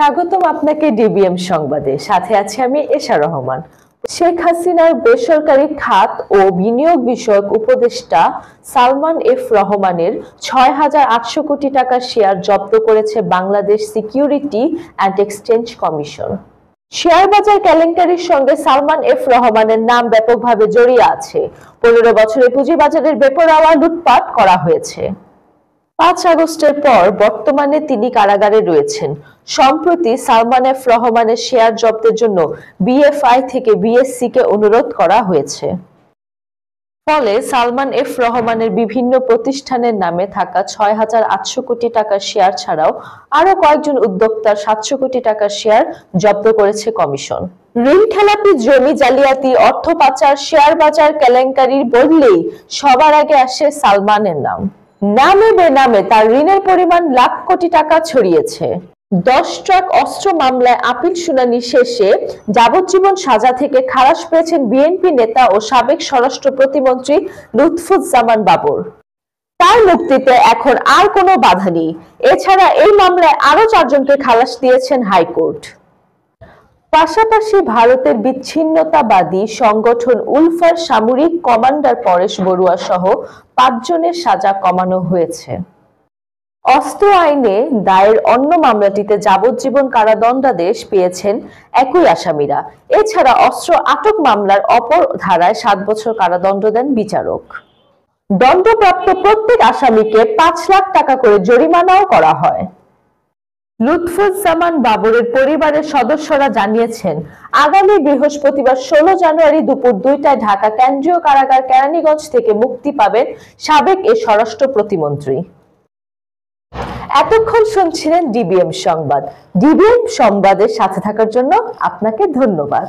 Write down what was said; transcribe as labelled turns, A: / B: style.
A: স্বাগতম আপনাকে ডিবিএম সংবাদে। সাথে আছি আমি এশা রহমান। শেখ হাসিনার বেসরকারি খাত ও বিনিয়োগ বিষয়ক উপদেষ্টা সালমান এফ রহমানের ৬,৮০০ কোটি টাকার শেয়ার জব্দ করেছে Bangladesh security and exchange commission. Share বাজার কেলেঙ্কারির সঙ্গে সালমান এফ রহমানের নাম ব্যাপকভাবে জড়িয়ে আছে। ১৫ বছরে পুঁজিবাজারের বেপরোয়া লুটপাট করা হয়েছে। ৫ আগস্টের পর বর্তমানে তিনি কারাগারে রয়েছেন। সম্প্রতি সালমান এফ রহমানের শেয়ার জব্দের জন্য বিএফআই থেকে বিএসসিকে অনুরোধ করা হয়েছে। ফলে সালমান এফ রহমানের বিভিন্ন প্রতিষ্ঠানের নামে থাকা ৬,৮০০ কোটি টাকার শেয়ার ছাড়াও আরো কয়েকজন উদ্যোক্তার ৭০০ কোটি টাকার শেয়ার জব্দ করেছে কমিশন। ঋণ খেলাপি, জমি জালিয়াতি, অর্থ পাচার, শেয়ার বাজার কেলেঙ্কারি বললেই সবার আগে আসে সালমানের নাম। নামে বেনামে তার ঋণের পরিমাণ লাখ কোটি টাকা ছড়িয়েছে। 10 ট্রাক অস্ত্র মামলায় আপিল শুনানি শেষে যাবজ্জীবন সাজা থেকে খালাস পেয়েছেন বিএনপি নেতা ও সাবেক স্বরাষ্ট্র প্রতিমন্ত্রী লুৎফুজ্জামান বাবর। তার মুক্তিতে এখন আর কোনো বাধা নেই। এছাড়া এই মামলায় আরো 4 জনকে খালাস দিয়েছেন হাইকোর্ট। পাশাপাশি ভারতের বিচ্ছিন্নতাবাদী সংগঠন উলফার সামরিক কমান্ডার পরেশ বড়ুয়া সহ 5 জনের সাজা কমানো হয়েছে। অস্ত্র আইনে দায়ের অন্য মামলাটিতে যাবজ্জীবন কারাদণ্ডাদেশ পেয়েছেন একই আসামিরা। এছাড়া অস্ত্র আটক মামলার অপর ধারায় 7 বছর কারাদণ্ড দেন বিচারক। দণ্ডপ্রাপ্ত প্রত্যেক আসামিকে 5 লাখ টাকা করে জরিমানাও করা হয়। লুৎফুজ্জামান বাবরের পরিবারের সদস্যরা জানিয়েছেন, আগামী বৃহস্পতিবার 16 জানুয়ারি দুপুর 2টায় ঢাকা কেন্দ্রীয় কারাগার কেরানীগঞ্জ থেকে মুক্তি পাবেন সাবেক এ স্বরাষ্ট্র প্রতিমন্ত্রী। এতক্ষণ শুনছিলেন ডিবিএম সংবাদ। ডিবিএম সংবাদের সাথে থাকার জন্য আপনাকে ধন্যবাদ।